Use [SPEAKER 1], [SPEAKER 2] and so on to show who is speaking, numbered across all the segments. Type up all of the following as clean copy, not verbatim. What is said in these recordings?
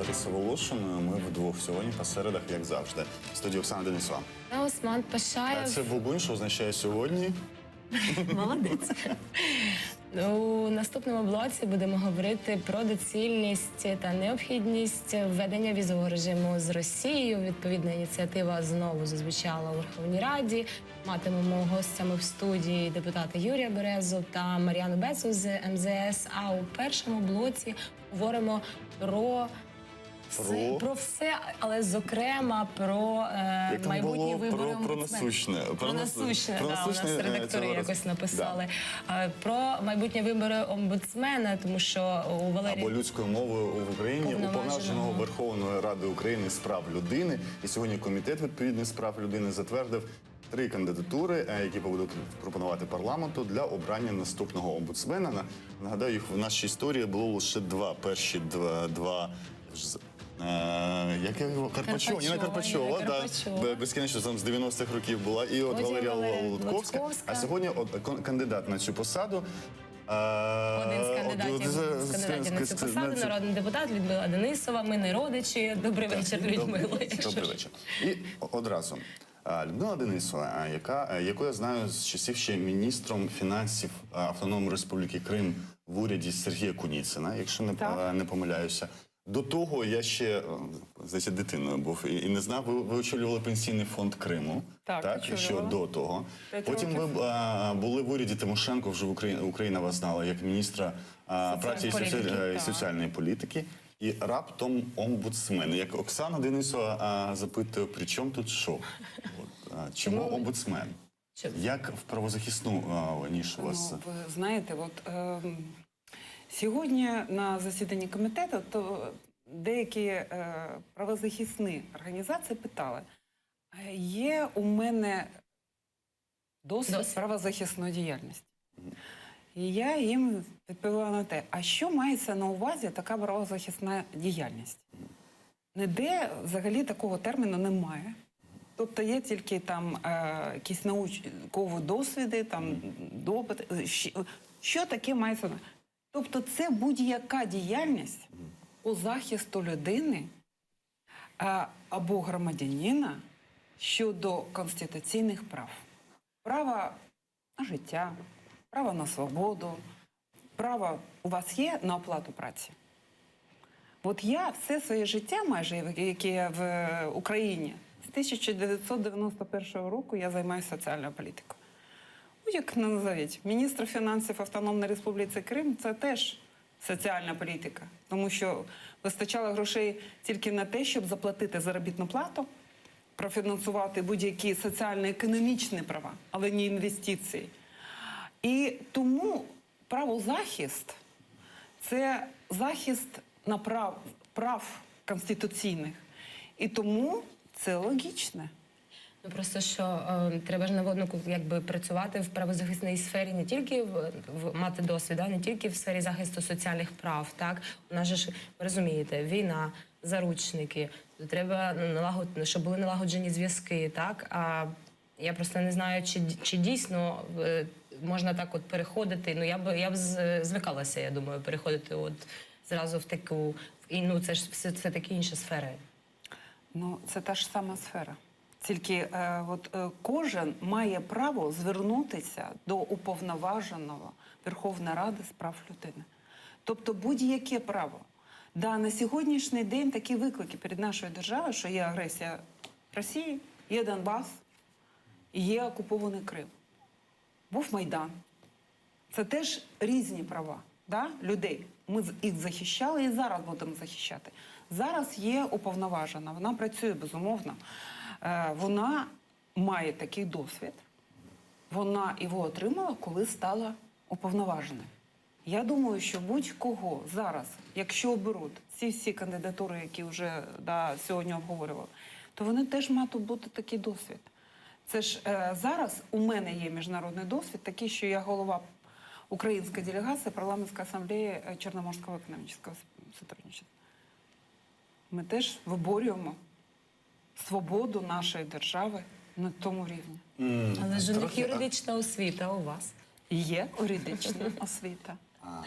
[SPEAKER 1] Лариса Волошиною. Ми вдвох сьогодні по середах, як завжди. В студії Оксана Денисова.
[SPEAKER 2] Осман Пашаєв.
[SPEAKER 1] Це Бубунь, що означає сьогодні.
[SPEAKER 2] Молодець. У наступному блоці будемо говорити про доцільність та необхідність введення візового режиму з Росією. Відповідна ініціатива знову зазвучала у Верховній Раді. Матимемо гостями в студії депутата Юрія Березу та Мар'яну Бецу з МЗС. А у першому блоці говоримо про все, але зокрема про майбутні вибори
[SPEAKER 1] омбудсмена.
[SPEAKER 2] Про насущне, у нас редактори якось написали. Да. Про майбутні вибори омбудсмена, тому що у Валерії...
[SPEAKER 1] Або людською мовою в Україні уповноваженого Верховної Ради України з прав людини. І сьогодні комітет відповідний з прав людини затвердив 3 кандидатури, які будуть пропонувати парламенту для обрання наступного омбудсмена. Нагадаю, їх в нашій історії було лише 2. Перші два Ніна Карпачова, да, безкінечно там з 90-х років була, і от Валерія Лутковська. А сьогодні кандидат на цю посаду.
[SPEAKER 2] Один з кандидатів на цю посаду, народний депутат Людмила Денисова. Ми не родичі. Добрий вечір, Людмила.
[SPEAKER 1] Добрий вечір. І одразу. Людмила Денисова, яку я знаю з часів ще міністром фінансів Автономної Республіки Крим в уряді Сергія Куніцина, якщо не помиляюся. До того я ще, здається, дитиною був і не знав, ви очолювали Пенсійний фонд Криму, так що до того. Потім ви були в уряді Тимошенко, вже Україна вас знала як міністра праці і соціальної політики. І раптом омбудсмен. Як Оксана Денисова запитує, при чому тут що? Чому омбудсмен? Як в правозахисну нішу вас?
[SPEAKER 3] Ви знаєте, сьогодні на засіданні комітету деякі правозахисні організації питали, є у мене досвід правозахисної діяльності. І я їм відповіла на те, а що мається на увазі така правозахисна діяльність? Ніде взагалі такого терміну немає. Тобто є тільки там якісь наукові досвіди, там допити. Що таке мається на увазі? Тобто це будь-яка діяльність у захисту людини або громадянина щодо конституційних прав. Право на життя, право на свободу, право у вас є на оплату праці. От я все своє життя майже, яке я в Україні, з 1991 року я займаюся соціальною політикою. Як не назовіть, міністр фінансів Автономної Республіки Крим – це теж соціальна політика. Тому що вистачало грошей тільки на те, щоб заплатити заробітну плату, профінансувати будь-які соціально-економічні права, але не інвестиції. І тому правозахист – це захист на прав конституційних. І тому це логічне.
[SPEAKER 2] Ну просто що треба ж наводнику якби працювати в правозахисній сфері, не тільки мати досвід, не тільки в сфері захисту соціальних прав. Так у нас же ж, ви розумієте, війна, заручники, треба налагодити, щоб були налагоджені зв'язки. Так а я просто не знаю, чи дійсно можна так от переходити. Ну я б звикалася, я думаю, переходити от зразу в таку це ж все таки інші сфери.
[SPEAKER 3] Ну це та ж сама сфера. Тільки кожен має право звернутися до уповноваженого Верховної Ради з прав людини. Тобто будь-яке право. Да, на сьогоднішній день такі виклики перед нашою державою, що є агресія Росії, є Донбас, є окупований Крим. Був Майдан. Це теж різні права людей. Ми їх захищали і зараз будемо захищати. Зараз є уповноважена, вона працює безумовно. Вона має такий досвід, вона його отримала, коли стала уповноваженою. Я думаю, що будь-кого зараз, якщо оберуть ці всі кандидатури, які вже сьогодні обговорювали, то вони теж мають бути такий досвід. Це ж зараз у мене є міжнародний досвід, такий, що я голова української делегації парламентської асамблеї Чорноморського економічного співробітництва. Ми теж виборюємо свободу нашої держави на тому рівні.
[SPEAKER 2] Але ж у них юридична освіта у вас.
[SPEAKER 3] Є юридична освіта.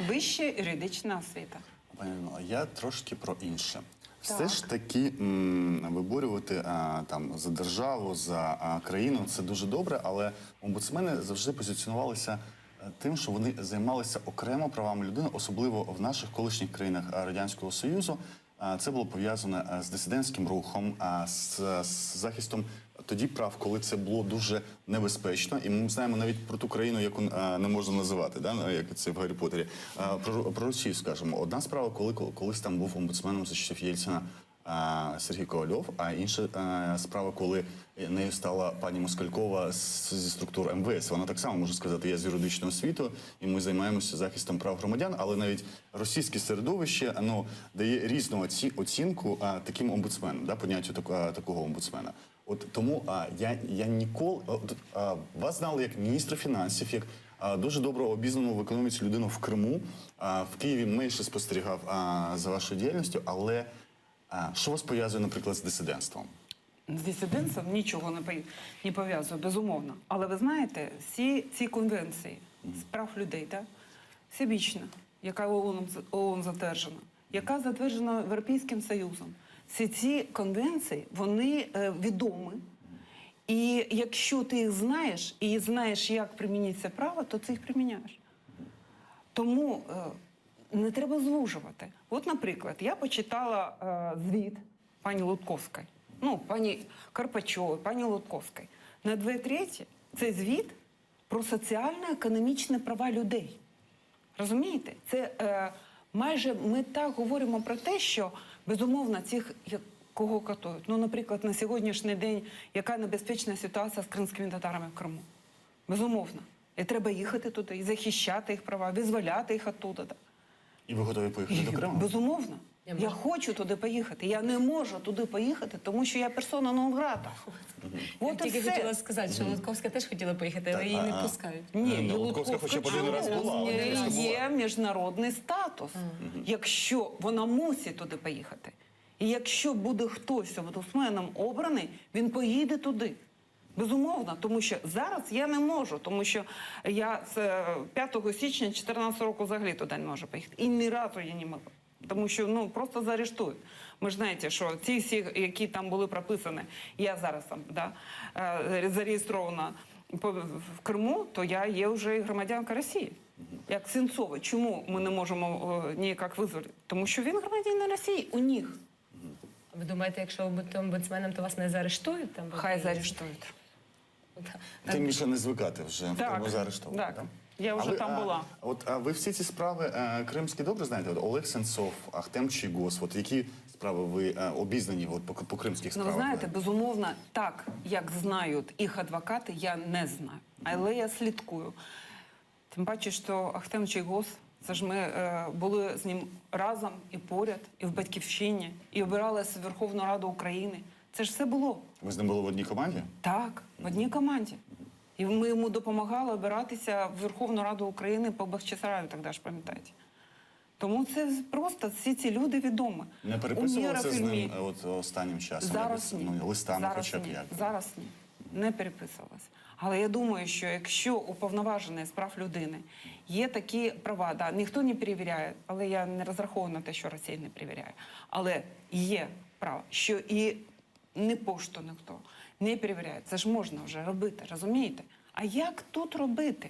[SPEAKER 3] Вища юридична освіта.
[SPEAKER 1] Пані Людмила, я трошки про інше. Все ж таки виборювати там за державу, за країну це дуже добре, але омбудсмени завжди позиціонувалися тим, що вони займалися окремо правами людини, особливо в наших колишніх країнах Радянського Союзу. Це було пов'язане з дисидентським рухом, з захистом тоді прав, коли це було дуже небезпечно. І ми знаємо навіть про ту країну, яку не можна називати, да? Як це в Гаррі Поттері. Про Росію, скажімо. Одна справа, колись там був омбудсменом за часів Єльцина Сергій Ковальов, а інша справа, коли нею стала пані Москалькова зі структур МВС. Вона так само може сказати, я з юридичного освіту, і ми займаємося захистом прав громадян, але навіть російське середовище дає різну оцінку таким омбудсменам, да, поняттю такого омбудсмена. От тому я ніколи вас знали як міністра фінансів, як дуже добре обізнану в економіці людину в Криму. В Києві менше спостерігав за вашою діяльністю, але що вас пов'язує, наприклад, з дисидентством?
[SPEAKER 3] З дисидентством нічого не пов'язує, безумовно. Але ви знаєте, всі ці конвенції з прав людей, да? Всебічна, яка ООН затверджена, яка затверджена Європейським Союзом. Всі ці конвенції, вони відомі. І якщо ти їх знаєш, і знаєш, як примінити це право, то ти їх приміняєш. Тому не треба звужувати. От, наприклад, я почитала звіт пані Лутковської, пані Карпачової, пані Лутковської. На 2/3 цей звіт про соціально-економічні права людей. Розумієте? Це майже ми так говоримо про те, що, безумовно, цих, кого катують. Наприклад, на сьогоднішній день, яка небезпечна ситуація з кримськими татарами в Криму. Безумовно. І треба їхати туди, і захищати їх права, визволяти їх оттуда.
[SPEAKER 1] І ви готові поїхати до Криму?
[SPEAKER 3] Безумовно. Я хочу туди поїхати. Я не можу туди поїхати, тому що я персона нон-грата.
[SPEAKER 2] Я тільки хотіла сказати, що Лутковська теж хотіла поїхати, але її не пускають.
[SPEAKER 3] Ні,
[SPEAKER 1] Лутковська хоча б один раз була.
[SPEAKER 3] у неї є міжнародний статус. Якщо вона мусить туди поїхати. І якщо буде хтось омбудсменом обраний, він поїде туди. Безумовно, тому що зараз я не можу, тому що я з 5 січня 2014 року взагалі туди не можу поїхати. І ні разу я не можу. Тому що просто заарештують. Ви ж знаєте, що ці всі, які там були прописані, я зараз там зареєстрована в Криму, то я є вже громадянка Росії. Як Сенцова. Чому ми не можемо ніяк визволити? Тому що він громадянин Росії, у них.
[SPEAKER 2] Ви думаєте, якщо бути омбудсменом, то вас не заарештують? Там,
[SPEAKER 3] Хай заарештують.
[SPEAKER 1] Тим більше не звикати вже в Криму заарештовувати.
[SPEAKER 3] Так. Я вже там була.
[SPEAKER 1] А ви всі ці справи кримські добре знаєте? Олег Сенцов, Ахтем Чийгоз, які справи ви обізнані по кримських справах?
[SPEAKER 3] Ви знаєте, безумовно, так, як знають їх адвокати, я не знаю. Але я слідкую. Тим паче, що Ахтем Чийгоз, це ж ми були з ним разом і поряд, і в Батьківщині, і обиралися в Верховну Раду України. Це ж все було.
[SPEAKER 1] Ви з ним були в одній команді?
[SPEAKER 3] Так, в одній команді. І ми йому допомагали обиратися в Верховну Раду України по Бахчисараю, тоді ж пам'ятаєте. Тому це просто всі ці люди відомі.
[SPEAKER 1] Не переписувалися з ним останнім часом?
[SPEAKER 3] Зараз ні.
[SPEAKER 1] Листами хоча б як?
[SPEAKER 3] Зараз ні. Не переписувалася. Але я думаю, що якщо уповноважений з прав людини є такі права, ніхто не перевіряє, але я не розраховую на те, що Росія не перевіряє, але є право, що і не пошту ніхто не перевіряє. Це ж можна вже робити, розумієте? А як тут робити?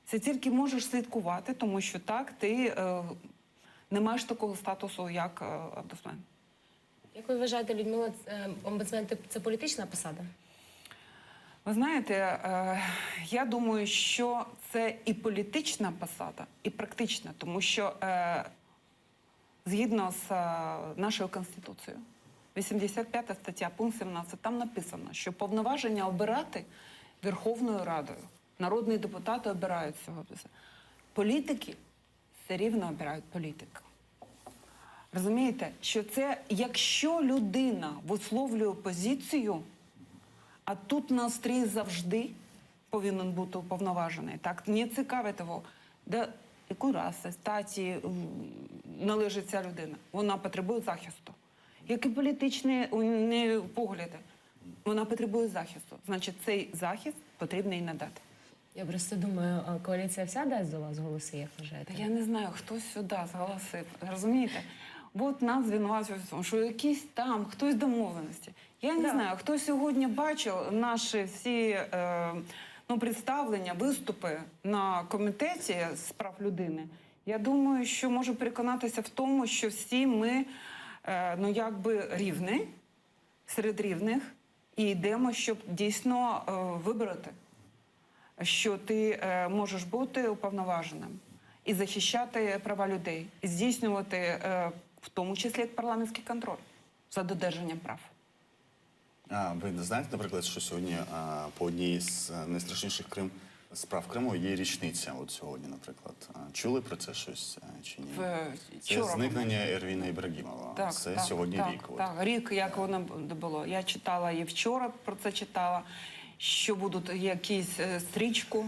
[SPEAKER 3] Це тільки можеш слідкувати, тому що так, ти не маєш такого статусу, як омбудсмен.
[SPEAKER 2] Як ви вважаєте, Людмила, омбудсмен – це політична посада?
[SPEAKER 3] Ви знаєте, я думаю, що це і політична посада, і практична, тому що згідно з нашою Конституцією, 85 стаття, пункт 17, там написано, що повноваження обирати Верховною Радою. Народні депутати обирають цього. Політики все рівно обирають політика. Розумієте, що це, якщо людина висловлює позицію, а тут на стрій завжди повинен бути уповноважений. Так, не цікавить його, де якої раси, статі належить ця людина. Вона потребує захисту. Як і політичні погляди, вона потребує захисту. Значить, цей захист потрібно їй надати.
[SPEAKER 2] Я просто думаю, коаліція вся дасть за вас голоси, як вважаєте?
[SPEAKER 3] Та я не знаю, хто сюди зголосив. Розумієте? от нас звинувачують в тому, що якісь там, хтось домовленості. Я не знаю, хто сьогодні бачив наші всі представлення, виступи на комітеті з прав людини. Я думаю, що може переконатися в тому, що всі ми рівні, серед рівних, і йдемо, щоб дійсно вибрати, що ти можеш бути уповноваженим і захищати права людей, і здійснювати в тому числі парламентський контроль за додержанням прав.
[SPEAKER 1] Ви знаєте, наприклад, що сьогодні по одній з найстрашніших справ Криму є річниця. От сьогодні, наприклад. Чули про це щось чи ні? Це зникнення Ервіна Ібрагімова. Це сьогодні рік.
[SPEAKER 3] Так, рік, як воно було. Я читала і вчора про це читала, що будуть якісь стрічку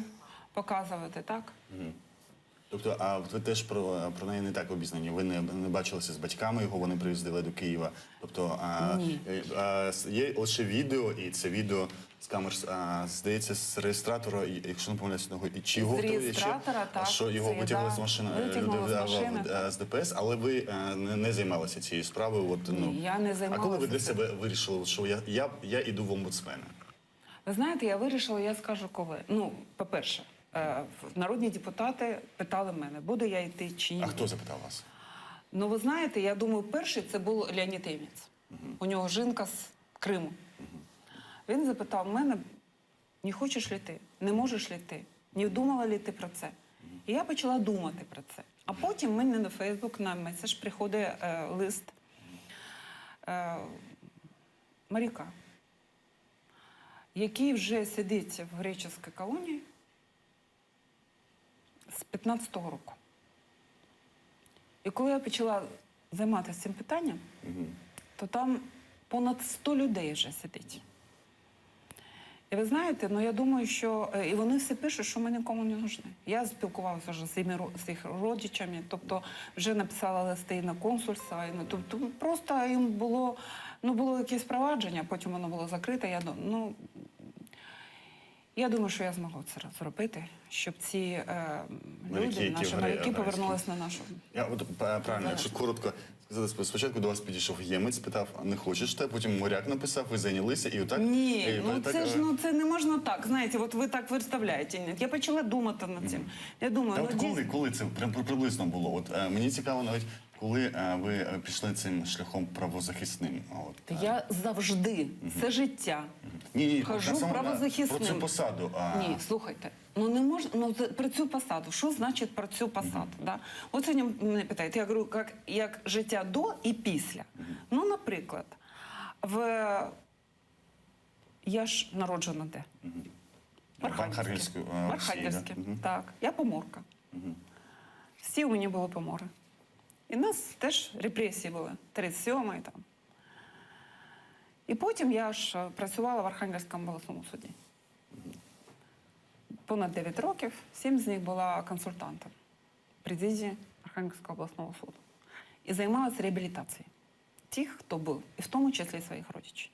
[SPEAKER 3] показувати, так?
[SPEAKER 1] Тобто, а ви теж про неї не так обізнані? Ви не бачилися з батьками його, вони приїздили до Києва? Тобто,
[SPEAKER 3] Ні.
[SPEAKER 1] Є лише відео, і це відео з камер, здається, з реєстратора, якщо не помиляюся, чи його що його витягли з машини з ДПС, але ви не займалися цією справою?
[SPEAKER 3] Ні, я не займалася.
[SPEAKER 1] А коли ви для себе вирішили, що я іду в омбудсмена?
[SPEAKER 3] Ви знаєте, я вирішила, я скажу коли. По-перше, народні депутати питали мене, буду я йти чи ні.
[SPEAKER 1] А хто запитав вас?
[SPEAKER 3] Ви знаєте, я думаю, перший це був Леонід Ємець. У нього жінка з Криму. Він запитав мене, не хочеш ли ти, не можеш ли ти, не думала ли ти про це? І я почала думати про це. А потім мені на Фейсбук, на меседж приходить лист моряка, який вже сидить в греческій колонії з 15-го року. І коли я почала займатися цим питанням, то там понад 100 людей вже сидить. І ви знаєте, я думаю, що і вони всі пишуть, що ми нікому не нужні. Я спілкувалася вже з їх родичами, тобто вже написала листи і на консульство, тобто просто їм було якесь провадження, потім воно було закрите. Я думаю, що я змогла це зробити, щоб ці люди, наші моряки, повернулися на нашу.
[SPEAKER 1] Правильно, якщо коротко сказати, спочатку до вас підійшов ємець, питав, не хочеш ти, потім моряк написав, ви зайнялися і отак?
[SPEAKER 3] Ні, це не можна так, знаєте, от ви так виставляєте. Я почала думати над цим. Я думаю,
[SPEAKER 1] коли це приблизно було? От мені цікаво навіть, коли ви пішли цим шляхом правозахисним?
[SPEAKER 3] Я завжди, все життя, хожу правозахисним.
[SPEAKER 1] Про цю посаду.
[SPEAKER 3] Ні, слухайте, не можна, про цю посаду. Що значить про цю посаду? Да? От сьогодні мене питають, я говорю, як життя до і після. Наприклад, я ж народжена де? В Архангельську. Так, я поморка. Всі у мене були помори. І в нас теж репресії були, 37-й там. І потім я ж працювала в Архангельському обласному суді. Понад 9 років, 7 з них була консультантом президії Архангельського обласного суду. І займалася реабілітацією тих, хто був, і в тому числі своїх родичів.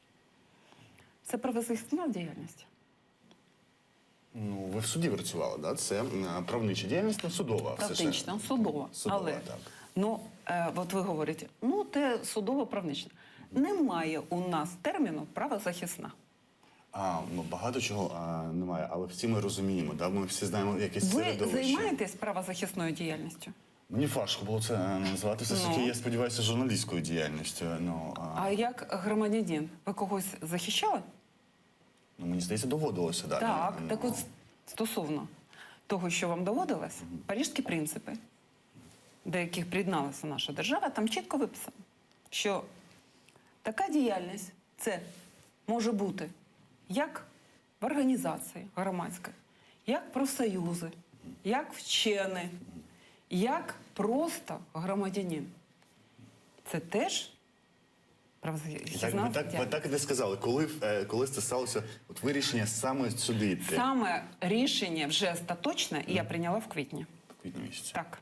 [SPEAKER 3] Це правозахисна діяльність.
[SPEAKER 1] Ви в суді працювали, так? Да? Це правнича діяльність, судова.
[SPEAKER 3] Правнична, судова. Але,
[SPEAKER 1] так.
[SPEAKER 3] от ви говорите, це судово-правнична. Немає у нас терміну правозахисна.
[SPEAKER 1] Багато чого немає, але всі ми розуміємо, да? Ми всі знаємо якесь середовище.
[SPEAKER 3] Ви займаєтесь правозахисною діяльністю?
[SPEAKER 1] Мені важко було це назвати, все ж таки, я сподіваюся, журналістською діяльністю.
[SPEAKER 3] А як громадянин, ви когось захищали?
[SPEAKER 1] Мені здається, доводилося, да.
[SPEAKER 3] Так от стосовно того, що вам доводилось, Паризькі принципи, до яких приєдналася наша держава, там чітко виписано, що така діяльність, це може бути як в організації громадській, як профсоюзи, як вчені, як просто громадянин. Це теж правозахисна.
[SPEAKER 1] Ви так і не сказали, коли це сталося, от ви рішення саме сюди йти?
[SPEAKER 3] Саме рішення вже остаточне я прийняла в квітні.
[SPEAKER 1] В квітні місяці?
[SPEAKER 3] Так.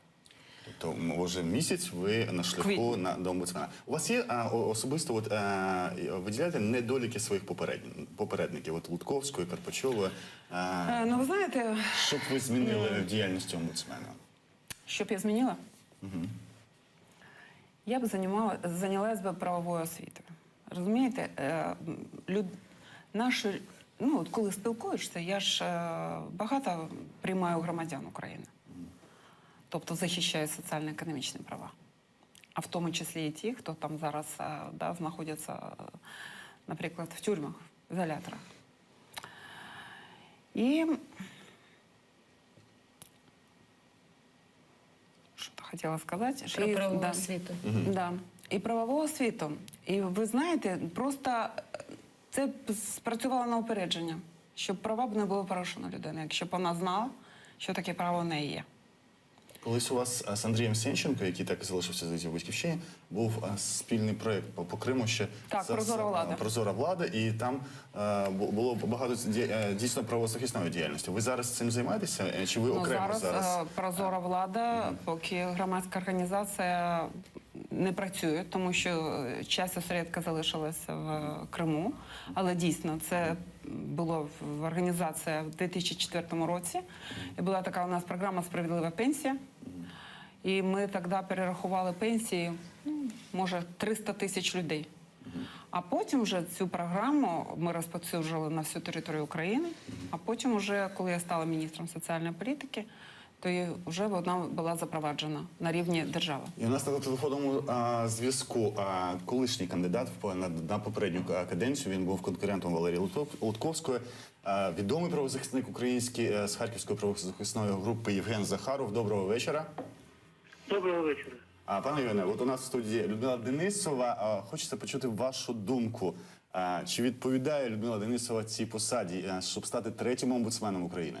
[SPEAKER 1] Тобто, вже місяць ви на шляху до омбудсмена. У вас є особисто, виділяєте недоліки своїх попередників, от Лутковської, Карпачової?
[SPEAKER 3] Ви знаєте...
[SPEAKER 1] Що б ви змінили в діяльності омбудсмена?
[SPEAKER 3] Що б я змінила? я б зайнялась би правовою освітою. Розумієте, наші, от коли спілкуєшся, я ж багато приймаю громадян України. Тобто захищаю соціально-економічні права. А в тому числі і ті, хто там зараз знаходяться, наприклад, в тюрмах, в ізоляторах. І що-то хотіла сказати.
[SPEAKER 2] Про правову
[SPEAKER 3] да.
[SPEAKER 2] освіту.
[SPEAKER 3] Да. І правову освіту. І ви знаєте, просто це спрацювало на упередження, щоб права б не було порушено людини, якщо б вона знала, що таке право в неї є.
[SPEAKER 1] Колись у вас з Андрієм Сенченко, який так і залишився здається, в Батьківщині, був спільний проєкт по Криму ще
[SPEAKER 3] Так, «Прозора влада».
[SPEAKER 1] «Прозора влада», і там було багато дійсно правозахисної діяльності. Ви зараз цим займаєтеся? Чи ви окремо зараз?
[SPEAKER 3] «Прозора влада», поки громадська організація не працює, тому що часть осередка залишилася в Криму. Але дійсно, це була організація в 2004 році. І була така у нас програма «Справедлива пенсія». І ми тоді перерахували пенсії, може, 300 тисяч людей. А потім вже цю програму ми розповсюджували на всю територію України. А потім вже, коли я стала міністром соціальної політики, то і вже вона була запроваджена на рівні держави.
[SPEAKER 1] І у нас на телефонному зв'язку колишній кандидат на попередню каденцію, він був конкурентом Валерії Лутковської, відомий правозахисник український з Харківської правозахисної групи Євген Захаров. Доброго вечора.
[SPEAKER 4] Доброго вечора.
[SPEAKER 1] Пане Євгене, от у нас в студії Людмила Денисова. Хочеться почути вашу думку. Чи відповідає Людмила Денисова цій посаді, щоб стати третім омбудсменом України?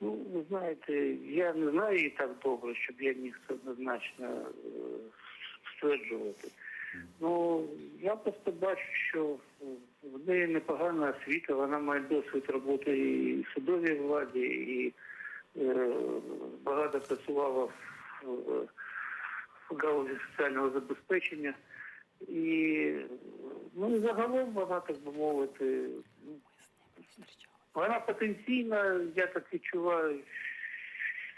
[SPEAKER 4] Ну, ви знаєте, я не знаю її так добре, щоб я міг це однозначно стверджувати. Ну, я просто бачу, що в неї непогана освіта, вона має досвід роботи і в судовій владі, і багато працювала в галузі соціального забезпечення. І, ну, і загалом вона, так би мовити, вона потенційна, я так відчуваю,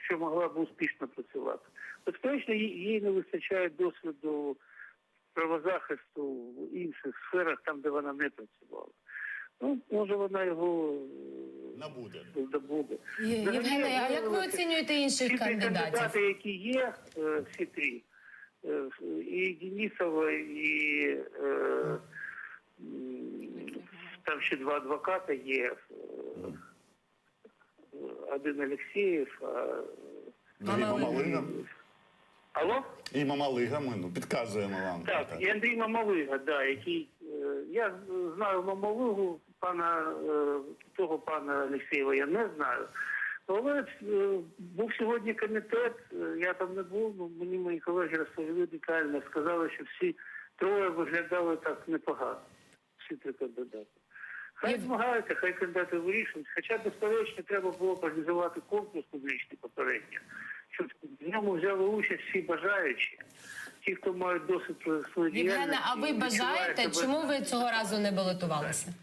[SPEAKER 4] що могла б успішно працювати. Безперечно, їй не вистачає досвіду правозахисту в інших сферах, там, де вона не працювала. Ну, може, вона його здобуде.
[SPEAKER 2] Євгене, а як ви оцінюєте інших кандидатів?
[SPEAKER 4] Кандидати, які є, всі три, і Денисова, і там ще два адвоката є, один Олексєєв,
[SPEAKER 1] Другий Мамалига.
[SPEAKER 4] Алло?
[SPEAKER 1] І Мамалига, ми підказуємо вам.
[SPEAKER 4] Так, і Андрій Мамалига, да, який, я знаю Мамалигу, того пана Олексєєва я не знаю. Але був сьогодні комітет, я там не був, мені мої колеги розповіли детально, сказали, що всі троє виглядали так непогано, всі три кандидати. Хай змагаються, хай кандидати вирішують, хоча, безперечно, треба було організувати конкурс публічний попередньо, щоб в ньому взяли участь всі бажаючі, ті, хто мають досвід про свою діяльність.
[SPEAKER 2] Євгене, а ви бажаєте, чому ви цього разу не балотувалися?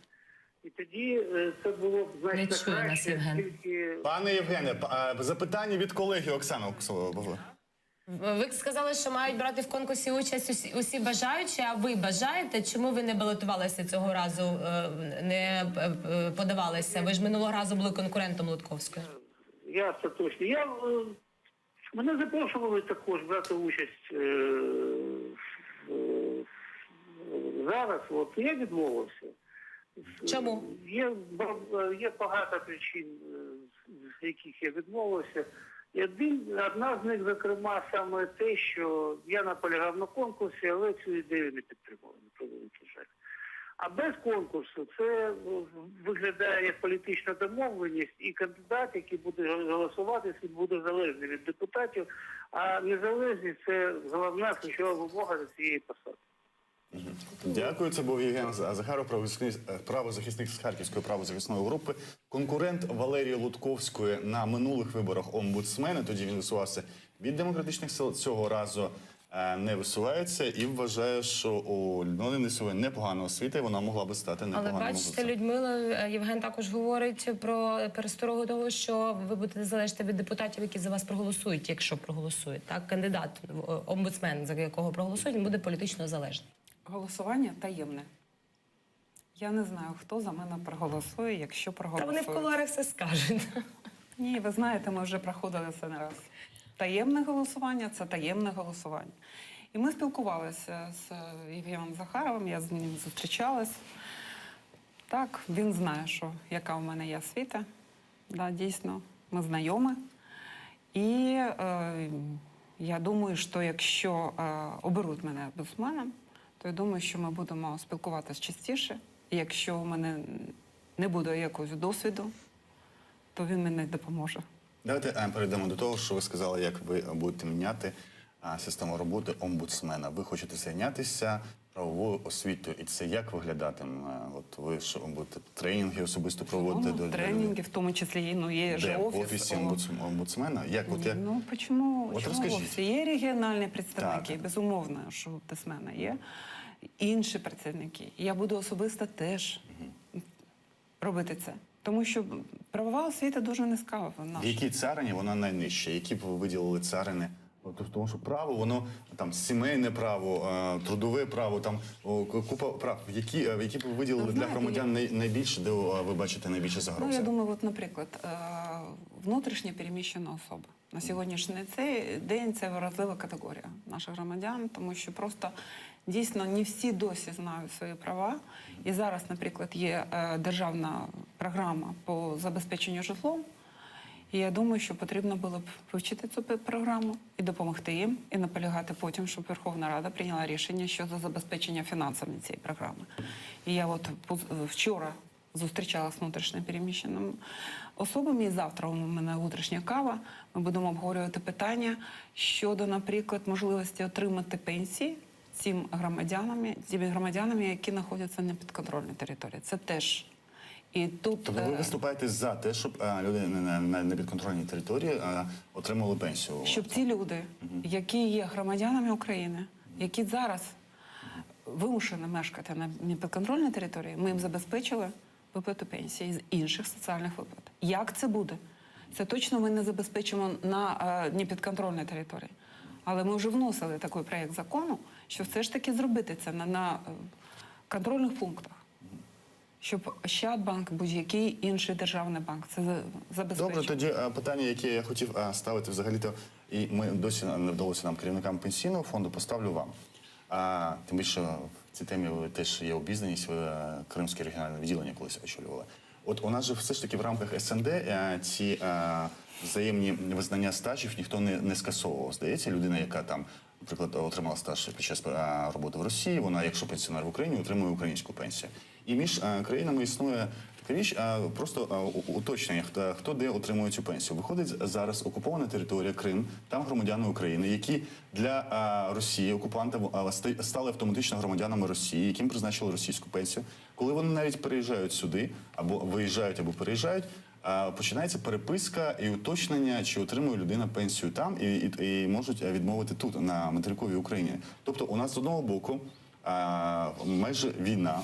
[SPEAKER 4] І тоді це було б значно
[SPEAKER 2] чує нас
[SPEAKER 4] краще,
[SPEAKER 2] Євген.
[SPEAKER 4] тільки...
[SPEAKER 1] Пане Євгене, запитання від колеги Оксани Оксолової.
[SPEAKER 2] Ви сказали, що мають брати в конкурсі участь усі бажаючі, а ви бажаєте? Чому ви не балотувалися цього разу, не подавалися? Ви ж минулого разу були конкурентом Лутковської.
[SPEAKER 4] Я остаточно. Мене запрошували також брати участь зараз, от я відмовився.
[SPEAKER 2] Чому?
[SPEAKER 4] Є багато причин, з яких я відмовився. І одна з них, зокрема, саме те, що я наполягав на конкурсі, але цю ідею не підтримував, на превеликий жаль. А без конкурсу це виглядає як політична домовленість, і кандидат, який буде голосувати, буде залежний від депутатів, а незалежність – це головна ключова вимога до цієї посади.
[SPEAKER 1] Дякую. Це був Євген Захаров, правозахисник з Харківської правозахисної групи, конкурент Валерії Лутковської на минулих виборах омбудсмена. Тоді він висувався від демократичних сил, цього разу не висувається і вважає, що у Людмили Денисової непогана освіта, і вона могла би стати
[SPEAKER 2] Але
[SPEAKER 1] непоганим
[SPEAKER 2] бачите,
[SPEAKER 1] вузом.
[SPEAKER 2] Людмила, Євген також говорить про пересторогу того, що ви будете залежати від депутатів, які за вас проголосують, якщо проголосують. Так, кандидат, омбудсмен, за якого проголосують, він буде політично залежний.
[SPEAKER 3] Голосування таємне. Я не знаю, хто за мене проголосує, якщо
[SPEAKER 2] Та
[SPEAKER 3] проголосують.
[SPEAKER 2] вони в кулуарах все скажуть.
[SPEAKER 3] Ні, ви знаєте, ми вже проходили це не раз. Таємне голосування – це таємне голосування. І ми спілкувалися з Євгеном Захаровим, я з ним зустрічалась. Так, він знає, яка в мене є освіта. Да, дійсно, ми знайомі. І я думаю, що якщо оберуть мене омбудсменом, то я думаю, що ми будемо спілкуватися частіше. І якщо у мене не буде якогось досвіду, то він мені допоможе.
[SPEAKER 1] Давайте перейдемо до того, що ви сказали, як ви будете міняти систему роботи омбудсмена. Ви хочете зайнятися правовою освітою, і це як виглядатиме? От ви що будете тренінги особисто проводити
[SPEAKER 3] Ну, тренінги, в тому числі, є же
[SPEAKER 1] Де?
[SPEAKER 3] офіс.
[SPEAKER 1] В офісі омбудсмена? Як? От як?
[SPEAKER 3] Ну, чому в
[SPEAKER 1] розкажіть.
[SPEAKER 3] офісі? Є регіональні представники,
[SPEAKER 1] Так.
[SPEAKER 3] безумовно, що у омбудсмена є. Інші працівники. Я буду особисто теж робити це. Тому що правова освіта дуже низька в
[SPEAKER 1] В
[SPEAKER 3] нас.
[SPEAKER 1] якій царині вона найнижча? Які б ви виділили царини? От, тому що право, воно там сімейне право, трудове право, там купа прав. Які б ви виділили
[SPEAKER 3] Ну,
[SPEAKER 1] для
[SPEAKER 3] знаєте,
[SPEAKER 1] громадян найбільше, де ви бачите найбільше загрози?
[SPEAKER 3] Ну, я думаю, от, наприклад, внутрішньо переміщена особа. На сьогоднішній день це вразлива категорія наших громадян, тому що просто дійсно не всі досі знають свої права. І зараз, наприклад, є державна програма по забезпеченню житлом. І я думаю, що потрібно було б вивчити цю програму і допомогти їм, і наполягати потім, щоб Верховна Рада прийняла рішення щодо забезпечення фінансами цієї програми. І я от вчора зустрічалася з внутрішньо переміщеними особами, і завтра у мене утрішня кава. Ми будемо обговорювати питання щодо, наприклад, можливості отримати пенсії тими громадянами, які знаходяться на підконтрольній території. Це теж. І тут,
[SPEAKER 1] Тобто ви виступаєте за те, щоб люди на непідконтрольній території отримали пенсію?
[SPEAKER 3] щоб ці люди, які є громадянами України, які зараз вимушені мешкати на непідконтрольній території, ми їм забезпечили виплату пенсії з інших соціальних виплат. Як це буде? Це точно ми не забезпечимо на непідконтрольній території. Але ми вже вносили такий проєкт закону, що все ж таки зробити це на контрольних пунктах. Щоб Ощадбанк, будь-який інший державний банк це забезпечив.
[SPEAKER 1] Добре, тоді питання, яке я хотів ставити взагалі-то, і ми досі не вдалося нам керівникам пенсійного фонду, поставлю вам. Тим більше в цій темі ви теж є обізнаність, ви Кримське регіональне відділення колись очолювали. От у нас же все ж таки в рамках СНД ці взаємні визнання стажів ніхто не скасовував. Здається, людина, яка там, наприклад, отримала стаж під час роботи в Росії, вона, якщо пенсіонер в Україні, отримує українську пенсію. І між країнами існує така річ, просто уточнення, хто де отримує цю пенсію. Виходить зараз окупована територія Крим, там громадяни України, які для Росії, окупанта, стали автоматично громадянами Росії, яким призначили російську пенсію. Коли вони навіть переїжджають сюди, або виїжджають, або переїжджають, починається переписка і уточнення, чи отримує людина пенсію там, і можуть відмовити тут, на материковій Україні. Тобто у нас з одного боку майже війна,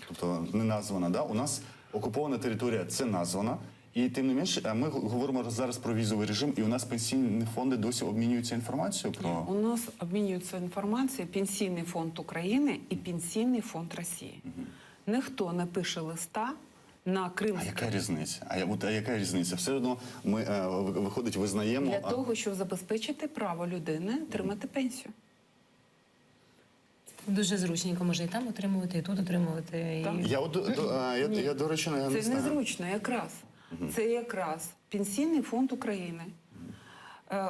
[SPEAKER 1] тобто не названа, да? У нас окупована територія – це названа, і тим не менше ми говоримо зараз про візовий режим, і у нас пенсійні фонди досі обмінюються інформацією про...
[SPEAKER 3] У нас обмінюються інформацією Пенсійний фонд України і Пенсійний фонд Росії. Ніхто не пише листа на Кримське.
[SPEAKER 1] А яка різниця? А яка різниця? Все одно ми, виходить, визнаємо...
[SPEAKER 3] Для того, щоб забезпечити право людини отримати пенсію.
[SPEAKER 2] Дуже зручненько може і там отримувати, і тут отримувати.
[SPEAKER 3] Так.
[SPEAKER 2] І...
[SPEAKER 1] Я, до речі, не
[SPEAKER 3] Це
[SPEAKER 1] знаю.
[SPEAKER 3] незручно якраз. Це якраз Пенсійний фонд України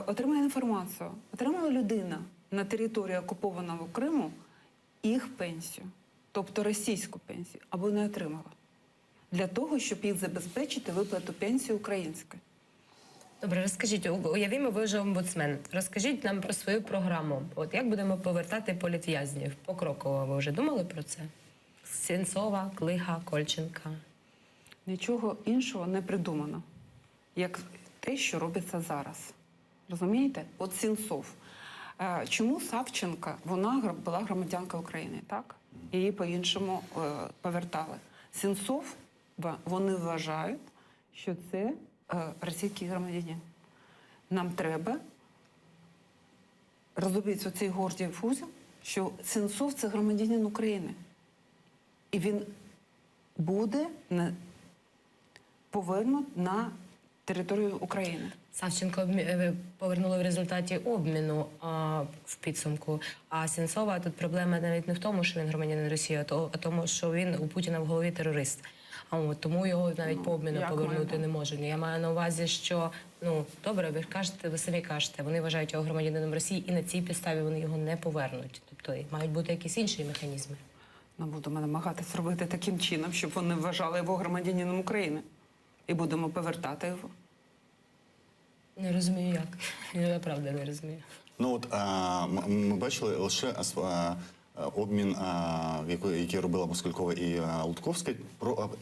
[SPEAKER 3] отримає інформацію. Отримала людина на території окупованого Криму їх пенсію, тобто російську пенсію, або не отримала. Для того, щоб їх забезпечити виплату пенсії української.
[SPEAKER 2] Добре, розкажіть, уявімо, ви вже омбудсмен. Розкажіть нам про свою програму. От як будемо повертати політв'язнів? Покроково ви вже думали про це? Сенцова, Клига, Кольченка.
[SPEAKER 3] Нічого іншого не придумано, як те, що робиться зараз. Розумієте? От Сенцов. Чому Савченка, вона була громадянка України, так? Її по-іншому повертали. Сенцов, вони вважають, що це російський громадянин. Нам треба розробити оцей Гордіїв узел, що Сенцов – це громадянин України. І він буде повернут на територію України.
[SPEAKER 2] Савченко повернули в результаті обміну в підсумку. А Сенцова тут проблема навіть не в тому, що він громадянин Росії, а тому, що він у Путіна в голові терорист. Тому його навіть по обміну повернути не можуть. Я маю на увазі, що добре, ви самі кажете, вони вважають його громадянином Росії, і на цій підставі вони його не повернуть. Тобто мають бути якісь інші механізми.
[SPEAKER 3] Ми будемо намагатися робити таким чином, щоб вони вважали його громадянином України. І будемо повертати його.
[SPEAKER 2] Не розумію, як. Я правда не розумію.
[SPEAKER 1] Ми бачили лише обмін, який робила Москалькова і Лутковська,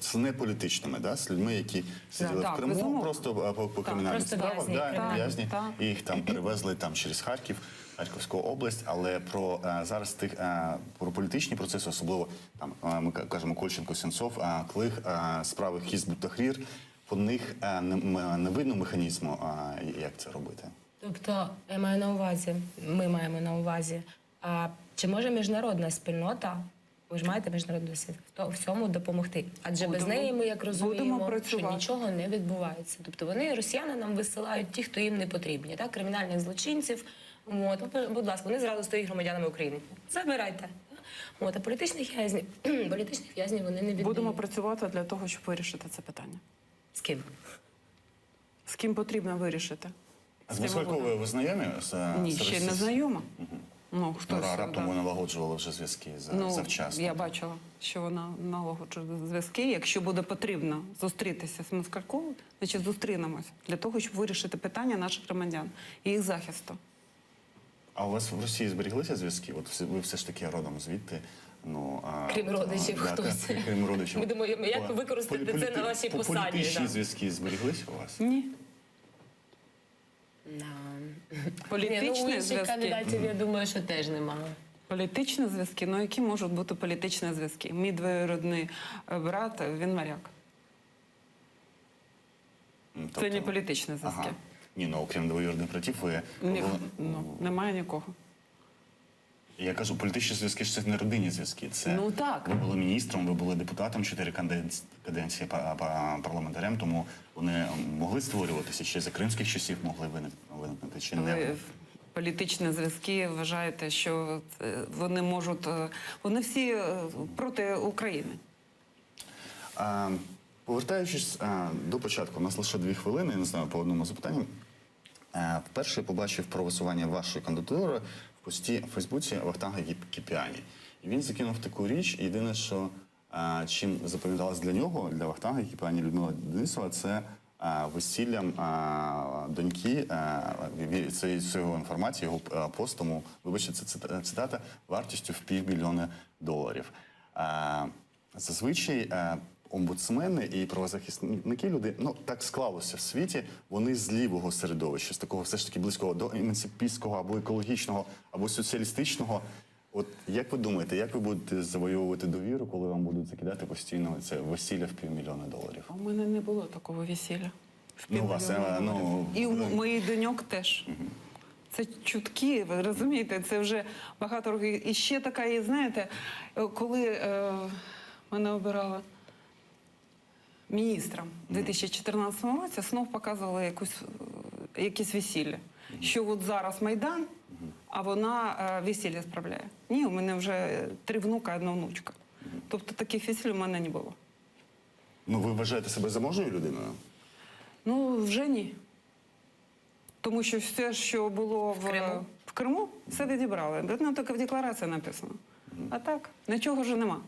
[SPEAKER 1] з неполітичними, з людьми, які сиділи в Криму,
[SPEAKER 3] безумовно.
[SPEAKER 1] просто по кримінальних
[SPEAKER 2] просто
[SPEAKER 1] справах,
[SPEAKER 2] в'язні.
[SPEAKER 1] і їх там перевезли через Харківську область, але зараз про політичні процеси, особливо ми кажемо Кольченко, Сенцов, Клих, справи Хізбут Тахрір, по них не видно механізму, як це робити.
[SPEAKER 2] Тобто, я маю на увазі, ми маємо на увазі, чи може міжнародна спільнота, ви ж маєте міжнародний досвід, в цьому допомогти? Адже без неї ми, як розуміємо, що нічого не відбувається. Тобто росіяни нам висилають ті, хто їм не потрібні, кримінальних злочинців. Будь ласка, вони зразу стають громадянами України. Забирайте. А політичних в'язнів вони не віддають.
[SPEAKER 3] Будемо працювати для того, щоб вирішити це питання.
[SPEAKER 2] З ким?
[SPEAKER 3] З ким потрібно вирішити?
[SPEAKER 1] А з Москальковою ви знайомі?
[SPEAKER 3] Ні, ще не знайома.
[SPEAKER 1] Раптом ви налагоджували вже зв'язки завчасно.
[SPEAKER 3] Я бачила, що вона налагоджує зв'язки. Якщо буде потрібно зустрітися з Москальковою, значить зустрінемось для того, щоб вирішити питання наших громадян і їх захисту.
[SPEAKER 1] А у вас в Росії зберіглися зв'язки? Ви все ж таки родом звідти.
[SPEAKER 2] Крім родичів, хтось.
[SPEAKER 1] Крім родичів.
[SPEAKER 2] Ми думаємо, як використати це на вашій посаді.
[SPEAKER 1] Політичні зв'язки зберіглися у вас?
[SPEAKER 3] Ні.
[SPEAKER 2] Політичні зв'язки? Кандидатів, я думаю, що теж немає.
[SPEAKER 3] Політичні зв'язки? Які можуть бути політичні зв'язки? Мій двоюрідний брат, він моряк. Це не політичні зв'язки.
[SPEAKER 1] Ні, окрім двоюрідних братів, ви...
[SPEAKER 3] Немає нікого.
[SPEAKER 1] Я кажу, політичні зв'язки – це не родинні зв'язки.
[SPEAKER 3] Так.
[SPEAKER 1] Ви були міністром, ви були депутатом 4 каденції парламентарем, тому вони могли створюватися, ще за кримських часів могли виникнути, чи не?
[SPEAKER 3] Політичні зв'язки, вважаєте, що вони можуть... Вони всі проти України.
[SPEAKER 1] Повертаючись до початку, у нас лише 2 хвилини, я не знаю, по одному запитанню. Вперше я побачив про висування вашої кандидатури в пості в Фейсбуці Вахтанга Кіпіані. І він закинув таку річ, єдине, що чим запам'яталось для нього, для Вахтанга Кіпіані Людмила Денисова, це весіллям доньки, це його інформація, його пост, тому, вибачте, це цитата, вартістю в $500 мільйона. Зазвичай омбудсмени і правозахисники, люди, так склалося в світі, вони з лівого середовища, з такого все ж таки близького до емансипістського або екологічного, або соціалістичного. От як ви думаєте, як ви будете завоювати довіру, коли вам будуть закидати постійно це весілля в $500 мільйона?
[SPEAKER 3] У мене не було такого весілля.
[SPEAKER 1] І
[SPEAKER 3] у моїх доньок теж. Це чутки, ви розумієте, це вже багато років. І ще така є, знаєте, коли мене обирали міністром у 2014 році, знов показували якесь весілля. Що от зараз Майдан, а вона весілля справляє. Ні, у мене вже 3 внука, 1 внучка. Тобто таких весіль у мене не було.
[SPEAKER 1] Ви вважаєте себе заможною людиною?
[SPEAKER 3] Вже ні. Тому що все, що було в Криму, все відібрали. Тільки в декларації написано. А так, нічого вже нема.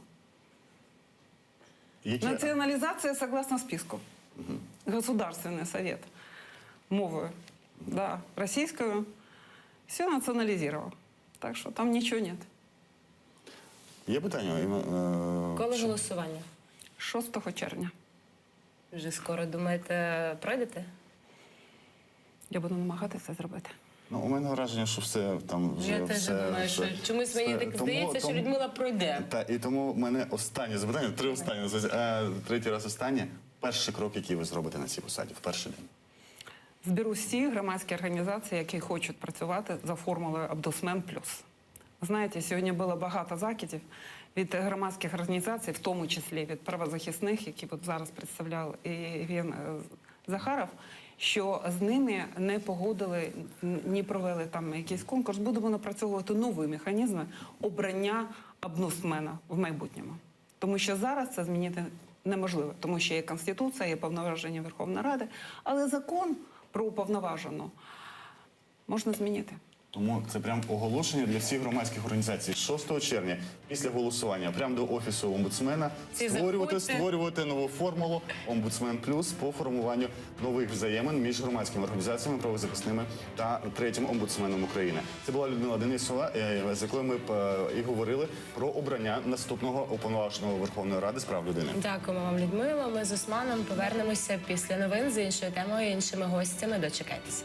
[SPEAKER 3] Націоналізація согласно списку. Государственный совет. Мовою. Да, російською. Все націоналізував. Так що там нічого нет.
[SPEAKER 1] Є питання?
[SPEAKER 2] Коли голосування?
[SPEAKER 3] 6 червня.
[SPEAKER 2] Вже скоро, думаєте, пройдете?
[SPEAKER 3] Я буду намагатися зробити.
[SPEAKER 1] Ну, у мене враження, що все там вже
[SPEAKER 2] Я теж
[SPEAKER 1] все,
[SPEAKER 2] думаю, що
[SPEAKER 1] все-
[SPEAKER 2] чомусь мені
[SPEAKER 1] все.
[SPEAKER 2] так здається, що Людмила пройде.
[SPEAKER 1] Та, і тому в мене останнє запитання, три останні, третій раз останнє. Перший крок, який ви зробите на цій посаді в перший день?
[SPEAKER 3] Зберу всі громадські організації, які хочуть працювати за формулою «Омбудсмен плюс». Знаєте, сьогодні було багато закидів від громадських організацій, в тому числі від правозахисних, які от зараз представляв і він Захаров, що з ними не погодили, не провели там якийсь конкурс. Будемо напрацьовувати нові механізми обрання омбудсмена в майбутньому. Тому що зараз це змінити неможливо, тому що є Конституція, є повноваження Верховної Ради, але закон про уповноважену можна змінити.
[SPEAKER 1] Тому це прям оголошення для всіх громадських організацій. 6 червня, після голосування, прямо до Офісу омбудсмена,
[SPEAKER 2] Всі
[SPEAKER 1] створювати
[SPEAKER 2] заходьте.
[SPEAKER 1] нову формулу «Омбудсмен плюс» по формуванню нових взаємин між громадськими організаціями, правозахисними та третім омбудсменом України. Це була Людмила Денисова, з якою ми і говорили про обрання наступного уповноваженого Верховної Ради з прав людини.
[SPEAKER 2] Дякуємо вам, Людмила. Ми з Османом повернемося після новин з іншою темою, іншими гостями. Дочекайтеся.